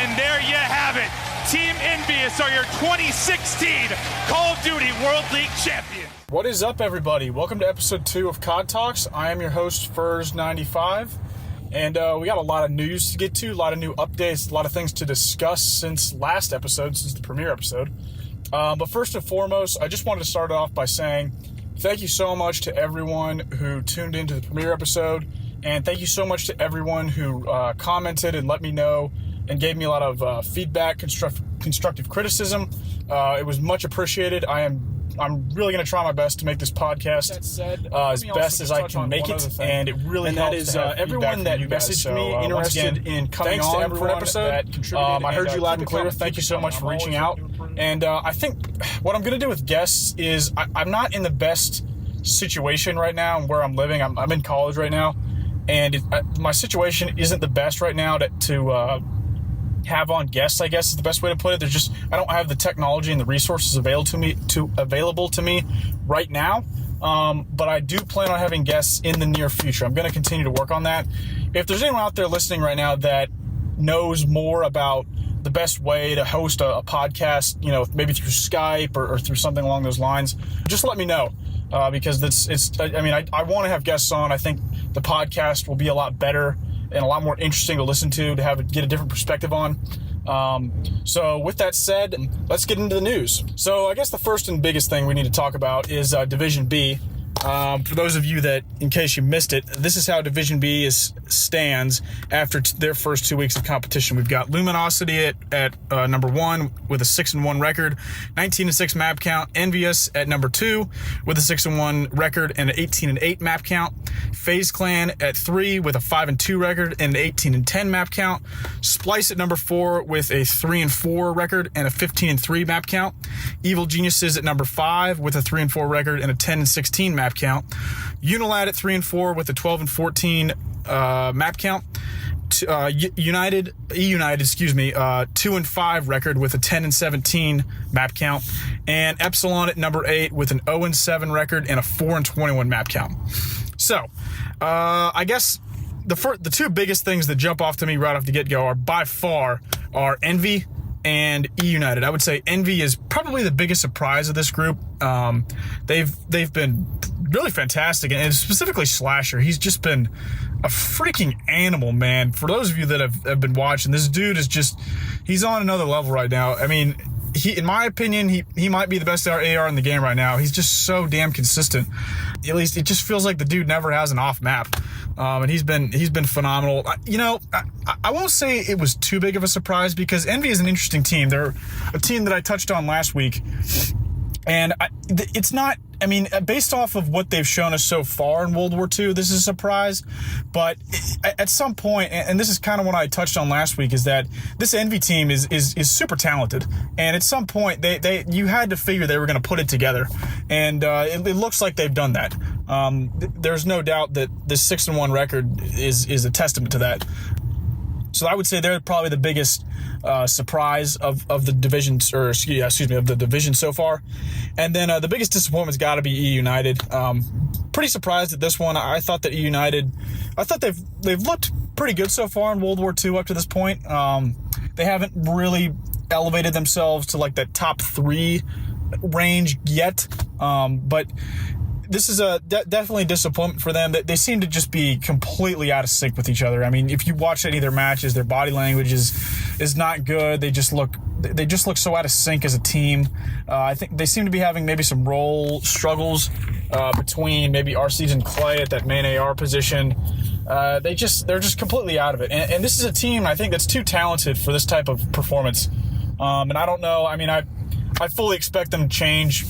And there you have it. Team Envious are your 2016 Call of Duty World League champions. What is up, everybody? Welcome to episode 2 of COD Talks. I am your host, Furs95, and we got a lot of news to get to, a lot of new updates, a lot of things to discuss since last episode, since the premiere episode. But first and foremost, I just wanted to start off by saying thank you so much to everyone who tuned into the premiere episode, and thank you so much to everyone who commented and let me know and gave me a lot of feedback, constructive criticism. It was much appreciated. I'm really going to try my best to make this podcast as best as I can make it, and it really helps to have everyone that messaged me interested in coming on for an episode. I heard you loud and clear. Thank you so much for reaching out. And I think what I'm going to do with guests is I'm not in the best situation right now where I'm living. I'm in college right now, and my situation isn't the best right now to have on guests, I guess is the best way to put it. I don't have the technology and the resources available to me right now. But I do plan on having guests in the near future. I'm going to continue to work on that. If there's anyone out there listening right now that knows more about the best way to host a podcast, maybe through Skype or through something along those lines, just let me know. Because I want to have guests on. I think the podcast will be a lot better and a lot more interesting to listen to get a different perspective on. So with that said, let's get into the news. So I guess the first and biggest thing we need to talk about is Division B. For those of you that, in case you missed it, this is how Division B stands after their first 2 weeks of competition. We've got Luminosity at number 1 with a 6-1 record, 19-6 map count. Envious at number 2 with a 6-1 record and an 18-8 map count. FaZe Clan at 3 with a 5-2 record and an 18-10 map count. Splice at number 4 with a 3-4 record and a 15-3 map count. Evil Geniuses at number 5 with a 3-4 record and a 10-16 map count. Unilad at 3-4 with a 12-14 map count. E-United, 2-5 record with a 10-17 map count. And Epsilon at number 8 with an 0-7 record and a 4-21 map count. So, I guess the two biggest things that jump off to me right off the get-go are Envy and E-United. I would say Envy is probably the biggest surprise of this group. They've been really fantastic, and specifically Slasher. He's just been a freaking animal, man. For those of you that have been watching, this dude he's on another level right now. I mean, in my opinion, he might be the best AR in the game right now. He's just so damn consistent. At least it just feels like the dude never has an off map. And he's been phenomenal. I won't say it was too big of a surprise because Envy is an interesting team. They're a team that I touched on last week. And it's not, based off of what they've shown us so far in World War II, this is a surprise. But at some point, and this is kind of what I touched on last week, is that this Envy team is super talented. And at some point, you had to figure they were going to put it together. And it looks like they've done that. There's no doubt that this 6-1 record is a testament to that. So I would say they're probably the biggest surprise of the division, of the division so far. And then the biggest disappointment's got to be E-United. Pretty surprised at this one. I thought that E-United, they've looked pretty good so far in World War II up to this point. They haven't really elevated themselves to like that top 3 range yet. But this is definitely a disappointment for them. They seem to just be completely out of sync with each other. I mean, if you watch any of their matches, their body language is not good. They just look so out of sync as a team. I think they seem to be having maybe some role struggles between maybe Arcees and Clay at that main AR position. They're just completely out of it. And this is a team, I think, that's too talented for this type of performance. And I don't know. I fully expect them to change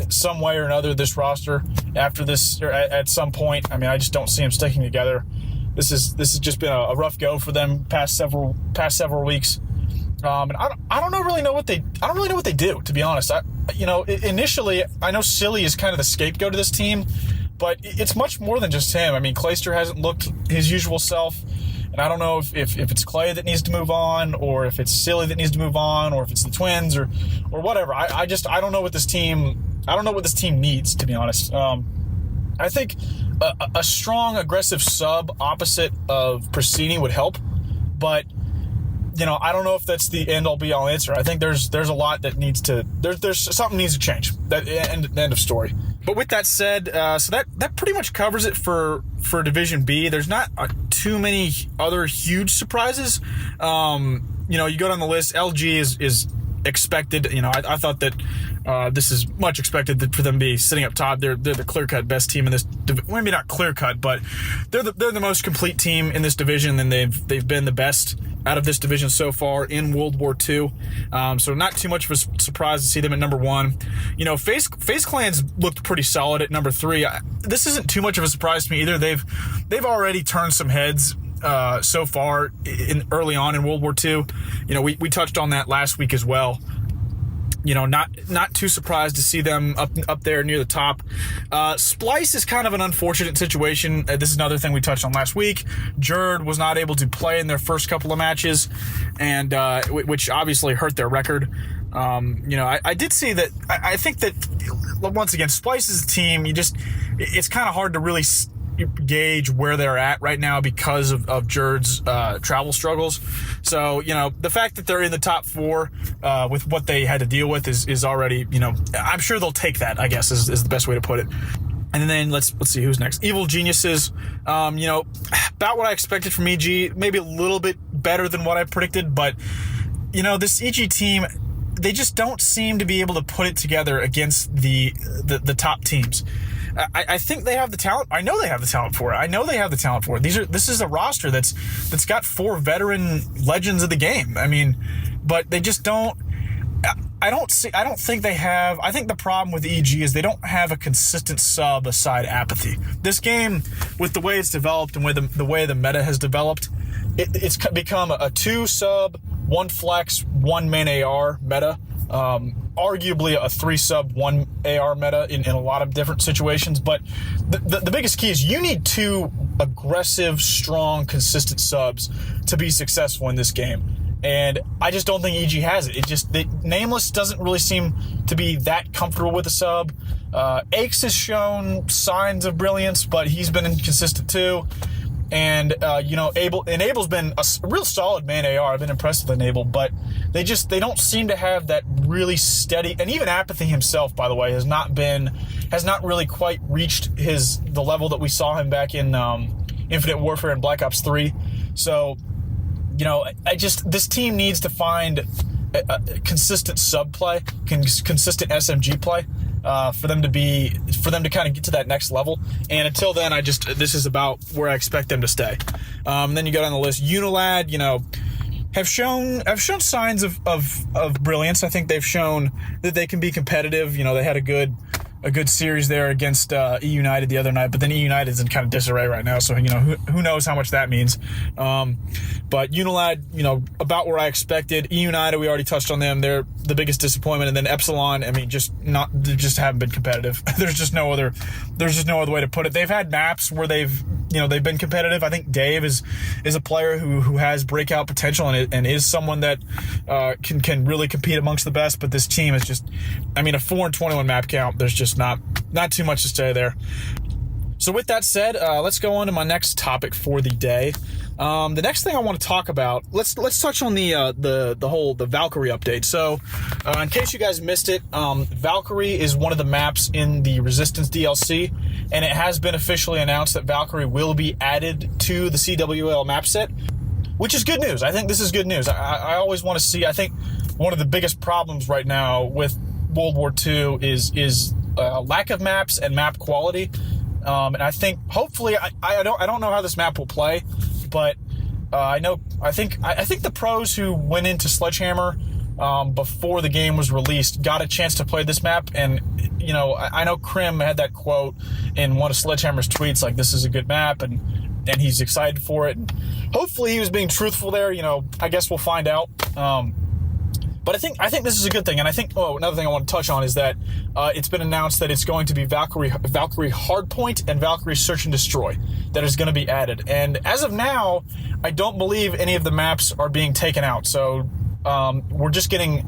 some way or another this roster after this, or at some point. I just don't see them sticking together. This has just been a rough go for them past several weeks. And I don't really know what they do, to be honest. Initially I know Silly is kind of the scapegoat of this team, but it's much more than just him. Clayster hasn't looked his usual self. And I don't know if it's Clay that needs to move on, or if it's Silly that needs to move on, or if it's the Twins or whatever. I don't know what this team needs, to be honest. I think a strong, aggressive sub opposite of Pristini would help, but I don't know if that's the end-all be-all answer. I think there's a lot that needs to there's something needs to change. That end of story. But with that said, so that pretty much covers it for Division B. There's not too many other huge surprises. You go down the list. LG is expected. I thought that this is much expected for them to be sitting up top. They're the clear-cut best team in this. Maybe not clear-cut, but they're the most complete team in this division, and they've been the best out of this division so far in World War II. So not too much of a surprise to see them at number 1. FaZe Clan's looked pretty solid at number 3. This isn't too much of a surprise to me either. They've already turned some heads so far early on in World War II. We touched on that last week as well. Not too surprised to see them up there near the top. Splice is kind of an unfortunate situation. This is another thing we touched on last week. Jerd was not able to play in their first couple of matches, and which obviously hurt their record. I did see that. I think that once again, Splice's team, it's kind of hard to really gauge where they're at right now because of Jerd's travel struggles. So, the fact that they're in the top 4 with what they had to deal with is already, I'm sure they'll take that, I guess, is the best way to put it. And then let's see who's next. Evil Geniuses, about what I expected from EG, maybe a little bit better than what I predicted, but, this EG team, they just don't seem to be able to put it together against the top teams. I think they have the talent. I know they have the talent for it. This is a roster that's got 4 veteran legends of the game. I mean, but they just don't. I don't think they have. I think the problem with EG is they don't have a consistent sub aside Apathy. This game, with the way it's developed and with the way the meta has developed, it's become a 2 sub, 1 flex, 1 main AR meta. Arguably a 3 sub 1 AR meta in a lot of different situations, but the biggest key is you need 2 aggressive, strong, consistent subs to be successful in this game. And I just don't think EG has it. Nameless doesn't really seem to be that comfortable with the sub. Aches has shown signs of brilliance, but he's been inconsistent too. And, Abel's been a real solid man AR. I've been impressed with Abel, but they don't seem to have that really steady, and even Apathy himself, by the way, has not really quite reached the level that we saw him back in Infinite Warfare and Black Ops 3. So, this team needs to find a consistent sub play, consistent SMG play. For them to kind of get to that next level. And until then, this is about where I expect them to stay. Then you go down the list. Unilad, have shown signs of brilliance. I think they've shown that they can be competitive. They had a good series there against E United the other night, but then E United is in kind of disarray right now, so who knows how much that means. But Unilad, about where I expected. E United, we already touched on them. They're the biggest disappointment, and then Epsilon, they just haven't been competitive. There's just no other way to put it. They've had maps where they've been competitive. I think Dave is a player who has breakout potential and is someone that can really compete amongst the best. But this team is just, a 4-21 map count. There's just not too much to say there. So with that said, let's go on to my next topic for the day. The next thing I want to talk about, let's touch on the Valkyrie update. So, in case you guys missed it, Valkyrie is one of the maps in the Resistance DLC, and it has been officially announced that Valkyrie will be added to the CWL map set, which is good news. I think this is good news. I always want to see. I think one of the biggest problems right now with World War II is lack of maps and map quality. And I think hopefully I don't know how this map will play, but I think the pros who went into Sledgehammer before the game was released got a chance to play this map, and I know Krim had that quote in one of Sledgehammer's tweets, like, this is a good map, and he's excited for it. And hopefully he was being truthful there. I guess we'll find out. But I think this is a good thing, and I think another thing I want to touch on is that it's been announced that it's going to be Valkyrie Hardpoint and Valkyrie Search and Destroy that is going to be added. And as of now, I don't believe any of the maps are being taken out. So we're just getting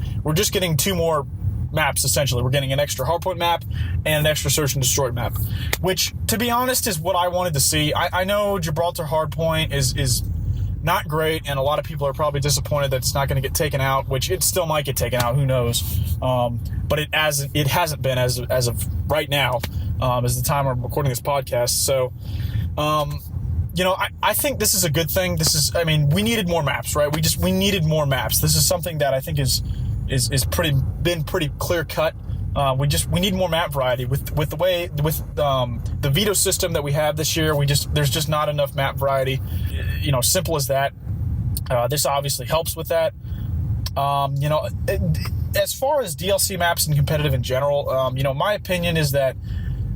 2 more maps essentially. We're getting an extra Hardpoint map and an extra Search and Destroy map, which, to be honest, is what I wanted to see. I know Gibraltar Hardpoint is not great, and a lot of people are probably disappointed that it's not going to get taken out, which it still might get taken out. Who knows? But it hasn't been as of right now, as the time I'm recording this podcast. So, I think this is a good thing. We needed more maps, right? We needed more maps. This is something that I think is been pretty clear cut. We need more map variety with the veto system that we have this year. There's just not enough map variety. Simple as that. This obviously helps with that. As far as DLC maps and competitive in general, my opinion is that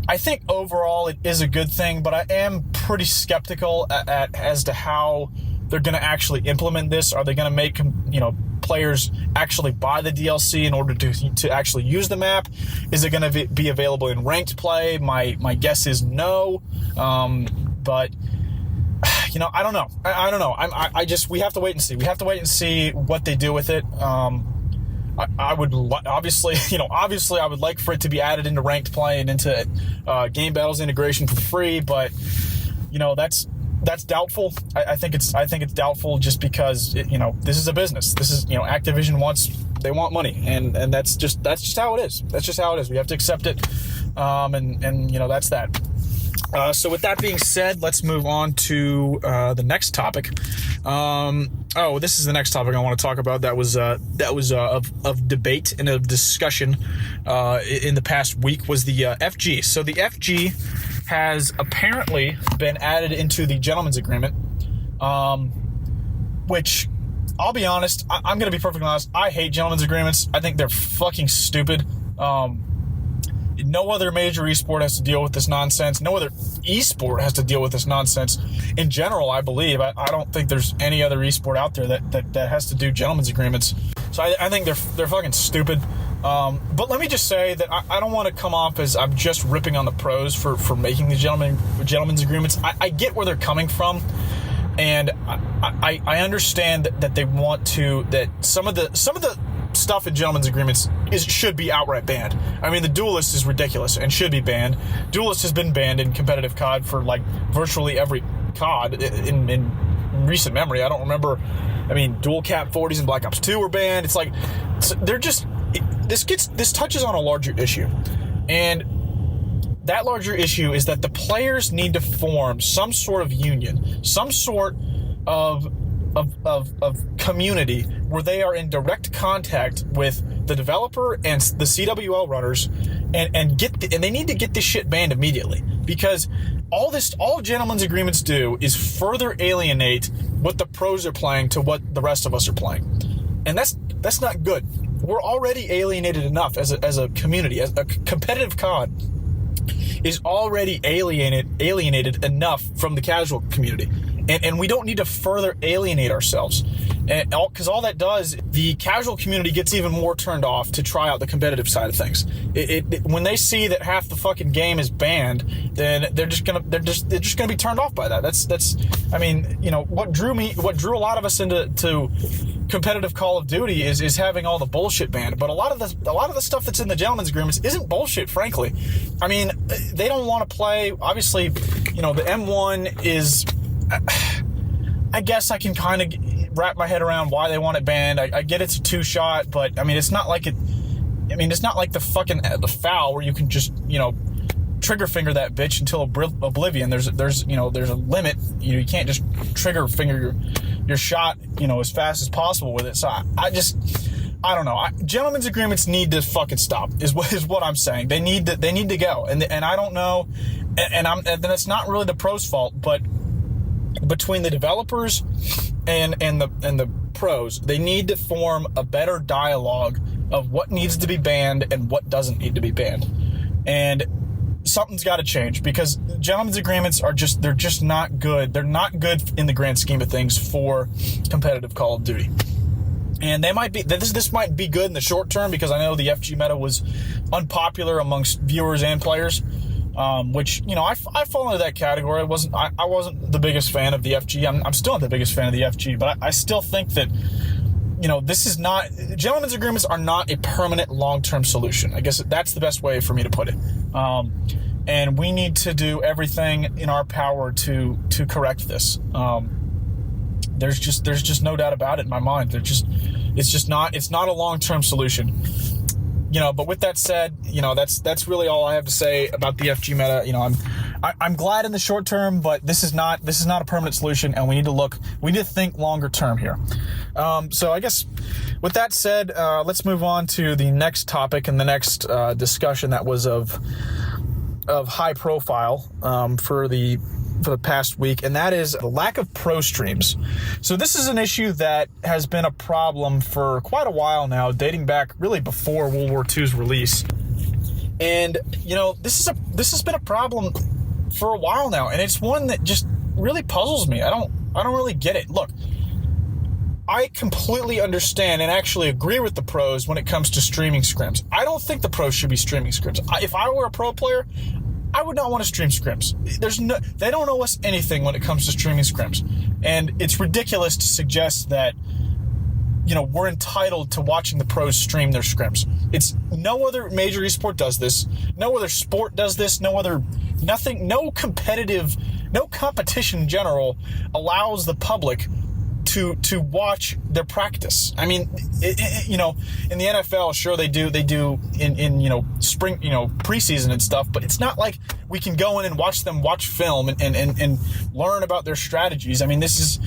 I think overall it is a good thing, but I am pretty skeptical as to how they're going to actually implement this. Are they going to make players actually buy the DLC in order to actually use the map? Is it going to be available in ranked play? My guess is no. But I don't know. I don't know. We have to wait and see. We have to wait and see what they do with it. I would obviously I would like for it to be added into ranked play and into game battles integration for free, but that's doubtful. I think it's doubtful just because this is a business. This is Activision they want money, and that's just how it is. That's just how it is. We have to accept it, and that's that. So with that being said, let's move on to the next topic. This is the next topic I want to talk about. That was of debate and of discussion in the past week was the FG. So the FG has apparently been added into the gentleman's agreement, which I'll be honest, I'm going to be perfectly honest. I hate gentleman's agreements. I think they're fucking stupid. No other major esport has to deal with this nonsense. No other esport has to deal with this nonsense. In general, I believe. I don't think there's any other esport out there that has to do gentlemen's agreements. So I think they're fucking stupid. But let me just say that I don't want to come off as I'm just ripping on the pros for making the gentlemen's agreements. I get where they're coming from, and I understand that they want to, that some of the stuff in gentlemen's agreements should be outright banned. I mean, the duelist is ridiculous and should be banned. Duelist has been banned in competitive COD for like virtually every COD in recent memory. I don't remember. I mean, dual cap 40s in Black Ops 2 were banned. It's like they're just this touches on a larger issue, and that larger issue is that the players need to form some sort of union, some sort of community where they are in direct contact with the developer and the CWL runners, and they need to get this shit banned immediately, because all gentlemen's agreements do is further alienate what the pros are playing to what the rest of us are playing, and that's not good. We're already alienated enough as a community. As a competitive COD is already alienated enough from the casual community. And we don't need to further alienate ourselves, because all that does, the casual community gets even more turned off to try out the competitive side of things. When they see that half the fucking game is banned, then they're just gonna be turned off by that. That's I mean, what drew a lot of us into competitive Call of Duty is having all the bullshit banned. But a lot of the stuff that's in the gentleman's agreements isn't bullshit, frankly. I mean, they don't want to play. Obviously, the M1 is. I guess I can kind of wrap my head around why they want it banned. I get it's a 2-shot, but I mean, it's not like the foul where you can just trigger finger that bitch until oblivion. There's a limit. You can't just trigger finger your shot as fast as possible with it. So I don't know. Gentlemen's agreements need to fucking stop. Is what I'm saying. They need to go. And I don't know. And it's not really the pros' fault, but between the developers and the pros, they need to form a better dialogue of what needs to be banned and what doesn't need to be banned. And something's got to change, because gentlemen's agreements they're just not good. They're not good in the grand scheme of things for competitive Call of Duty. And this might be good in the short term, because I know the FG meta was unpopular amongst viewers and players. Which I fall into that category. I wasn't the biggest fan of the FG. I'm still not the biggest fan of the FG, but I still think that this is not, gentlemen's agreements are not a permanent long-term solution. I guess that's the best way for me to put it. And we need to do everything in our power to correct this. There's just no doubt about it in my mind. It's not a long-term solution. But with that said, that's really all I have to say about the FG meta. I'm glad in the short term, but this is not a permanent solution, and we need to think longer term here. So I guess with that said, let's move on to the next topic and the next discussion that was of high profile for the past week, and that is the lack of pro streams. So this is an issue that has been a problem for quite a while now, dating back really before World War II's release. And this has been a problem for a while now, and it's one that just really puzzles me. I don't really get it. Look, I completely understand and actually agree with the pros when it comes to streaming scrims. I don't think the pros should be streaming scrims. If I were a pro player, I would not want to stream scrims. They don't owe us anything when it comes to streaming scrims. And it's ridiculous to suggest that, we're entitled to watching the pros stream their scrims. It's no other major esport does this. No other sport does this. No competition in general allows the public to watch their practice. I mean, in the NFL, sure they do in spring, preseason and stuff, but it's not like we can go in and watch them watch film and learn about their strategies. I mean, this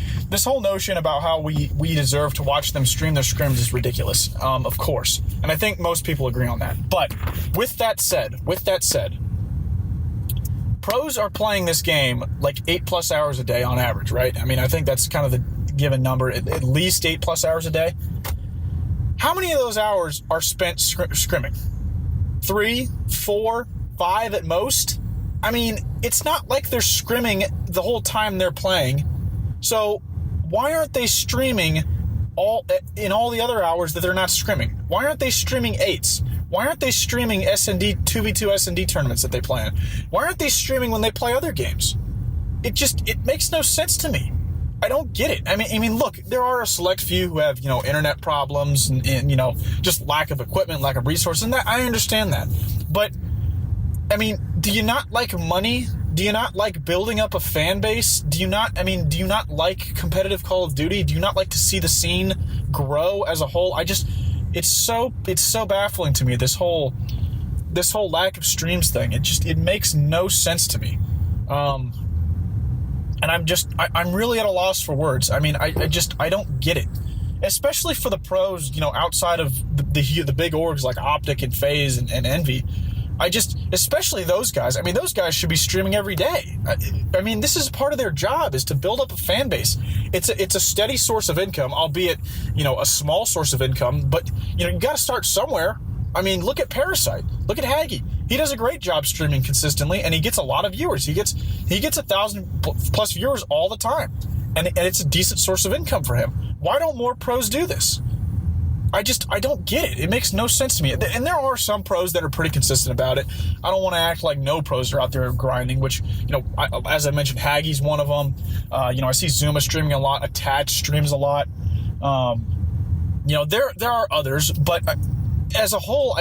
whole notion about how we deserve to watch them stream their scrims is ridiculous, of course. And I think most people agree on that. But with that said, pros are playing this game like 8+ hours a day on average, right? I mean, I think that's kind of the given number, at least 8+ hours a day. How many of those hours are spent scrimming? 3, 4, 5 at most? I mean, it's not like they're scrimming the whole time they're playing. So why aren't they streaming in all the other hours that they're not scrimming? Why aren't they streaming 8s? Why aren't they streaming S&D 2v2 S&D tournaments that they play in? Why aren't they streaming when they play other games? It makes no sense to me. I don't get it. I mean, look, there are a select few who have, internet problems and just lack of equipment, lack of resources, and that I understand that. But I mean, do you not like money? Do you not like building up a fan base? Do you not like competitive Call of Duty? Do you not like to see the scene grow as a whole? It's so baffling to me, this whole lack of streams thing. It makes no sense to me. And I'm really at a loss for words. I mean, I don't get it. Especially for the pros, outside of the big orgs like Optic and FaZe and Envy. Especially those guys. I mean, those guys should be streaming every day. I mean, this is part of their job, is to build up a fan base. It's a steady source of income, albeit, a small source of income, but, you got to start somewhere. I mean, look at Parasite. Look at Haggy. He does a great job streaming consistently, and he gets a lot of viewers. He gets 1,000+ viewers all the time, and it's a decent source of income for him. Why don't more pros do this? I don't get it. It makes no sense to me. And there are some pros that are pretty consistent about it. I don't want to act like no pros are out there grinding, which, as I mentioned, Haggy's one of them. I see Zuma streaming a lot. Attach streams a lot. There are others, but as a whole,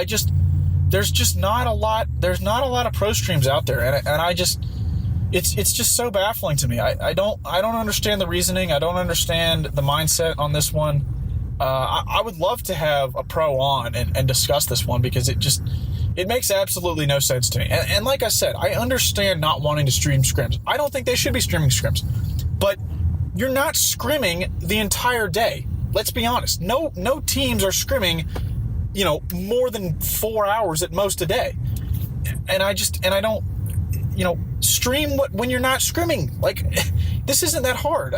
there's not a lot of pro streams out there, and it's just so baffling to me. I don't understand the reasoning. I don't understand the mindset on this one. I would love to have a pro on and discuss this one, because it makes absolutely no sense to me. And like I said, I understand not wanting to stream scrims. I don't think they should be streaming scrims, but you're not scrimming the entire day. Let's be honest. No teams are scrimming, more than 4 hours at most a day. And I don't, stream when you're not scrimming. Like, this isn't that hard.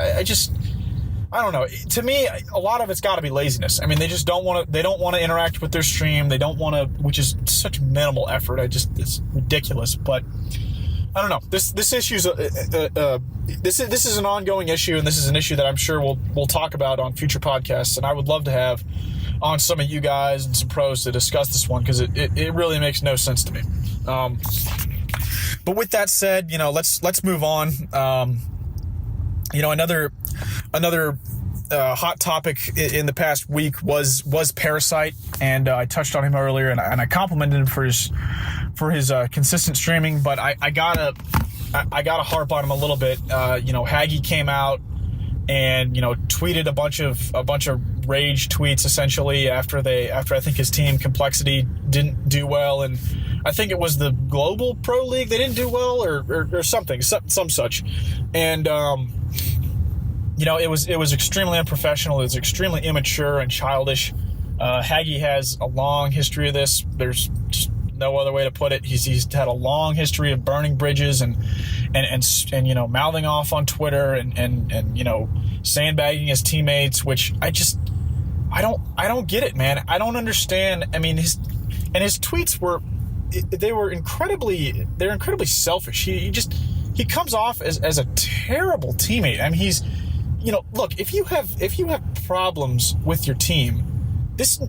I don't know. To me, a lot of it's got to be laziness. I mean, they just don't want to interact with their stream. They don't want to, which is such minimal effort. It's ridiculous. But I don't know. This issue's this is an ongoing issue, and this is an issue that I'm sure we'll talk about on future podcasts. And I would love to have on some of you guys and some pros to discuss this one, because it really makes no sense to me. But with that said, let's move on. Another hot topic in the past week was Parasite, and I touched on him earlier, and I complimented him for his consistent streaming. But I gotta harp on him a little bit. Haggy came out and tweeted a bunch of rage tweets essentially after I think his team Complexity didn't do well, and I think it was the Global Pro League they didn't do well or something, some such, and it was extremely unprofessional. It was extremely immature and childish. Haggy has a long history of this. There's just no other way to put it. He's had a long history of burning bridges and mouthing off on Twitter and sandbagging his teammates, which I don't get it, man. I don't understand. I mean, his tweets were incredibly selfish. He comes off as a terrible teammate. I mean, look, if you have problems with your team, this,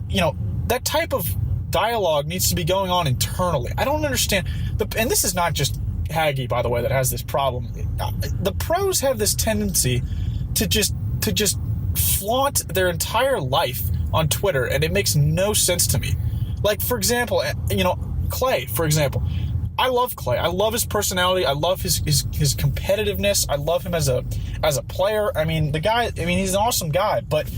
that type of dialogue needs to be going on internally. I don't understand. And this is not just Haggy, by the way, that has this problem. The pros have this tendency to just flaunt their entire life on Twitter, and it makes no sense to me. Like, for example, Clay, for example. I love Clay. I love his personality. I love his competitiveness. I love him as a player. I mean, he's an awesome guy. But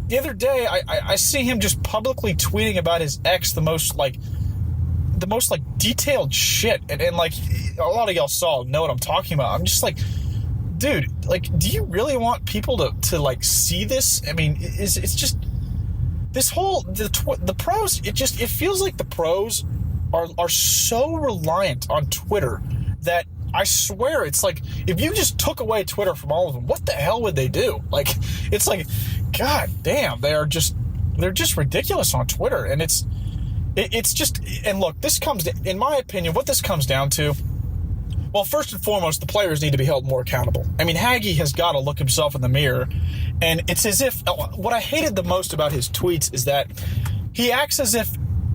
the other day, I see him just publicly tweeting about his ex the most detailed shit. And like, a lot of y'all know what I'm talking about. I'm just like, dude, like, do you really want people to like see this? I mean, it's just this whole the pros. It feels like the pros are so reliant on Twitter that I swear it's like, if you just took away Twitter from all of them, what the hell would they do? Like, it's like, god damn, they're just ridiculous on Twitter. And it's just, and look, in my opinion, what this comes down to, well, first and foremost, the players need to be held more accountable. I mean, Haggy has got to look himself in the mirror, and it's as if, what I hated the most about his tweets is that he acts as if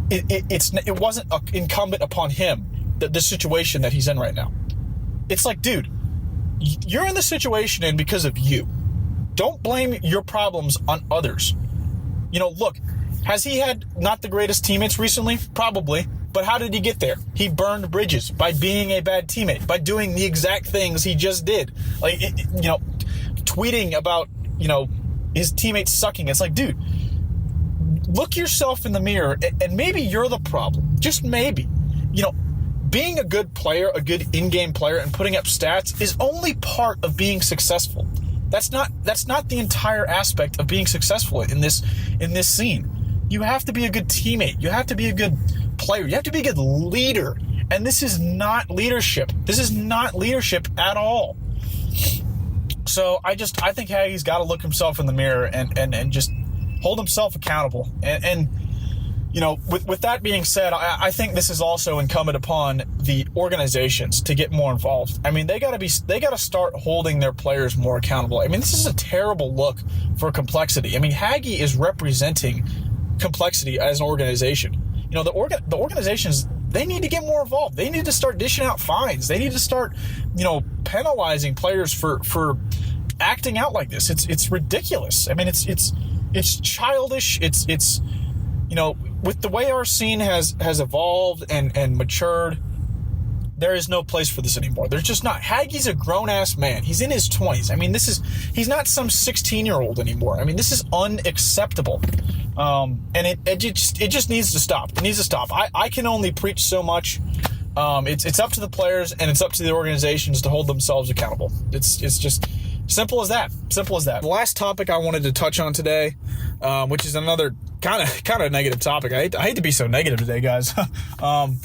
it wasn't incumbent upon him, the situation that he's in right now. It's like, dude, you're in the situation because of you. Don't blame your problems on others. Look, has he had not the greatest teammates recently? Probably. But how did he get there? He burned bridges by being a bad teammate, by doing the exact things he just did. Like, tweeting about, his teammates sucking. It's like, dude, look yourself in the mirror, and maybe you're the problem. Just maybe. Being a good player, a good in-game player, and putting up stats is only part of being successful. That's not the entire aspect of being successful in this scene. You have to be a good teammate. You have to be a good player. You have to be a good leader. And this is not leadership. This is not leadership at all. So I think Haggy's got to look himself in the mirror and just hold himself accountable. And with that being said, I think this is also incumbent upon the organizations to get more involved. I mean, they got to start holding their players more accountable. I mean, this is a terrible look for Complexity. I mean, Haggy is representing Complexity as an organization. The organizations, they need to get more involved. They need to start dishing out fines. They need to start, penalizing players for acting out like this. It's ridiculous. I mean, it's childish. It's with the way our scene has evolved and matured, there is no place for this anymore. There's just not. Haggy's a grown-ass man. He's in his 20s. I mean, he's not some 16-year-old anymore. I mean, this is unacceptable. And it just needs to stop. It needs to stop. I can only preach so much. It's up to the players and it's up to the organizations to hold themselves accountable. It's just simple as that. Simple as that. The last topic I wanted to touch on today, which is another kind of negative topic. I hate to be so negative today, guys. I'll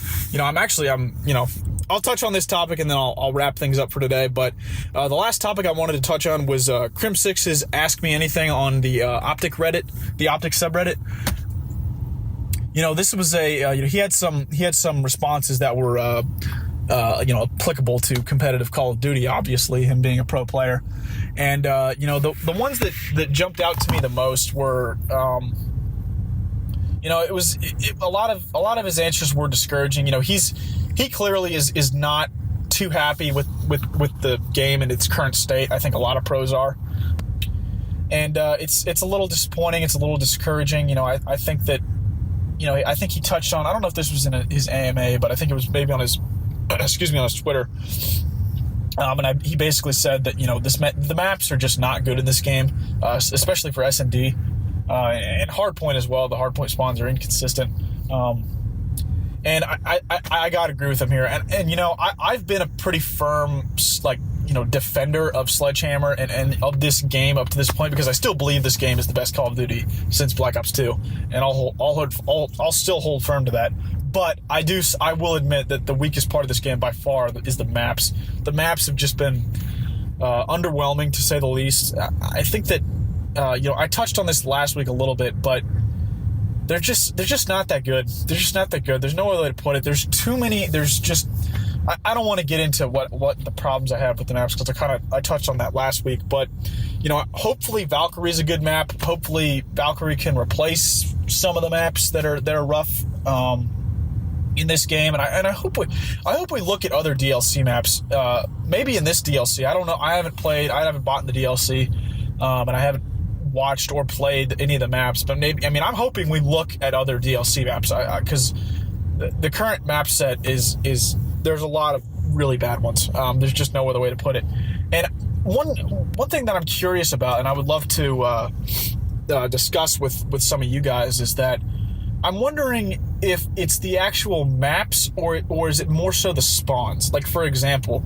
touch on this topic and then I'll wrap things up for today. But the last topic I wanted to touch on was Crim6's Ask Me Anything on the Optic subreddit. This was he had some responses that were applicable to competitive Call of Duty, obviously, him being a pro player. And the ones that jumped out to me the most were a lot of his answers were discouraging. He clearly is not too happy with the game in its current state. I think a lot of pros are. And it's a little disappointing, it's a little discouraging. I think that I think he touched on, I don't know if this was in his AMA, but I think it was maybe on his on his Twitter. He basically said that, the maps are just not good in this game, especially for S&D, and hardpoint as well. The hardpoint spawns are inconsistent. And I gotta agree with him here. And I've been a pretty firm, defender of Sledgehammer and of this game up to this point, because I still believe this game is the best Call of Duty since Black Ops 2, and I'll still hold firm to that. But I will admit that the weakest part of this game by far is the maps. The maps have just been underwhelming, to say the least. I think that I touched on this last week a little bit, but they're just not that good. They're just not that good. There's no other way to put it. There's too many. I don't want to get into what the problems I have with the maps, because I touched on that last week. But hopefully Valkyrie is a good map. Hopefully Valkyrie can replace some of the maps that are rough in this game. And I hope we look at other DLC maps. Maybe in this DLC. I don't know. I haven't bought the DLC, and I haven't watched or played any of the maps. But I'm hoping we look at other DLC maps, because the current map set is there's a lot of really bad ones. There's just no other way to put it. And one thing that I'm curious about, and I would love to discuss with some of you guys, is that I'm wondering if it's the actual maps or is it more so the spawns. Like, for example,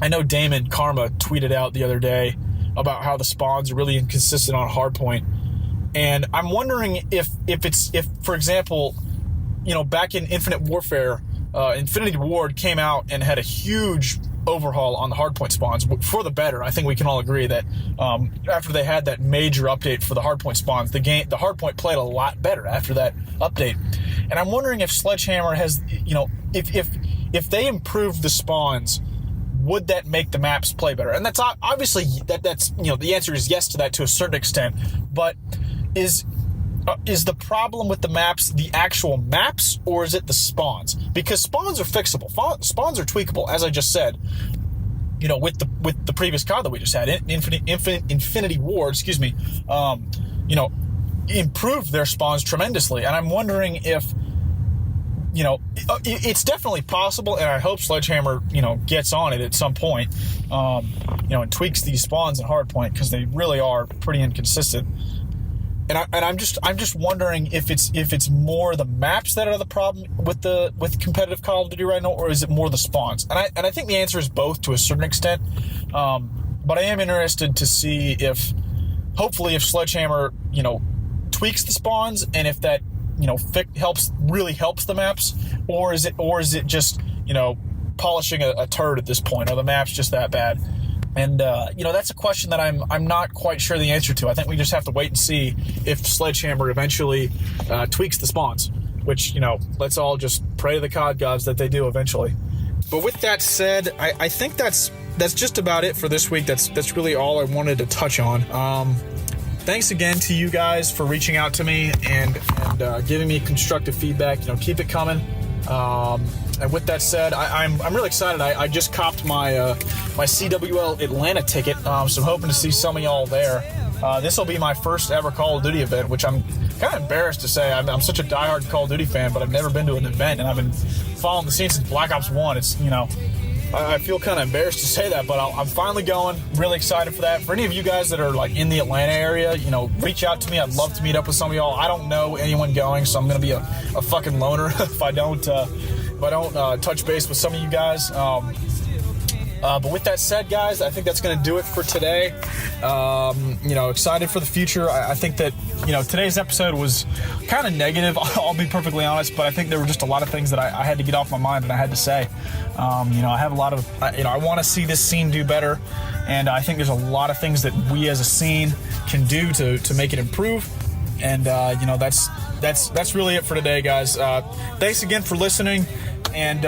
I know Damon Karma tweeted out the other day about how the spawns are really inconsistent on hardpoint, and I'm wondering if for example, back in Infinite Warfare, Infinity Ward came out and had a huge overhaul on the hardpoint spawns for the better. I think we can all agree that after they had that major update for the hardpoint spawns, the hardpoint played a lot better after that update. And I'm wondering if Sledgehammer has, if they improved the spawns, would that make the maps play better? And that's obviously that's the answer is yes to that to a certain extent. But is the problem with the maps the actual maps, or is it the spawns? Because spawns are fixable. Spawns are tweakable, as I just said. With the previous COD that we just had, Infinity Ward, improved their spawns tremendously. And I'm wondering if, it's definitely possible, and I hope Sledgehammer, gets on it at some point, and tweaks these spawns in hardpoint, because they really are pretty inconsistent. And I'm just wondering if it's more the maps that are the problem with competitive Call of Duty right now, or is it more the spawns? And I think the answer is both to a certain extent. But I am interested to see hopefully if Sledgehammer tweaks the spawns, and if that helps the maps, or is it just polishing a turd at this point? Are the maps just that bad? And that's a question that I'm not quite sure the answer to. I think we just have to wait and see if Sledgehammer eventually tweaks the spawns, which let's all just pray to the COD gods that they do eventually. But with that said, I think that's just about it for this week. That's really all I wanted to touch on. Thanks again to you guys for reaching out to me and giving me constructive feedback. Keep it coming. And with that said, I'm really excited. I just copped my CWL Atlanta ticket, so I'm hoping to see some of y'all there. This will be my first ever Call of Duty event, which I'm kind of embarrassed to say. I'm such a diehard Call of Duty fan, but I've never been to an event, and I've been following the scene since Black Ops 1. It's, I feel kind of embarrassed to say that, but I'm finally going. Really excited for that. For any of you guys that are in the Atlanta area, reach out to me. I'd love to meet up with some of y'all. I don't know anyone going, so I'm going to be a fucking loner if I don't touch base with some of you guys. But with that said, guys, I think that's going to do it for today. Excited for the future. I think that, today's episode was kind of negative, I'll be perfectly honest, but I think there were just a lot of things that I had to get off my mind and I had to say. I have a lot of, I want to see this scene do better, and I think there's a lot of things that we as a scene can do to make it improve. And, that's really it for today, guys. Thanks again for listening. And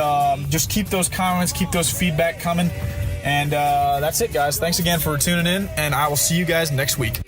just keep those comments, keep those feedback coming. And that's it, guys. Thanks again for tuning in, and I will see you guys next week.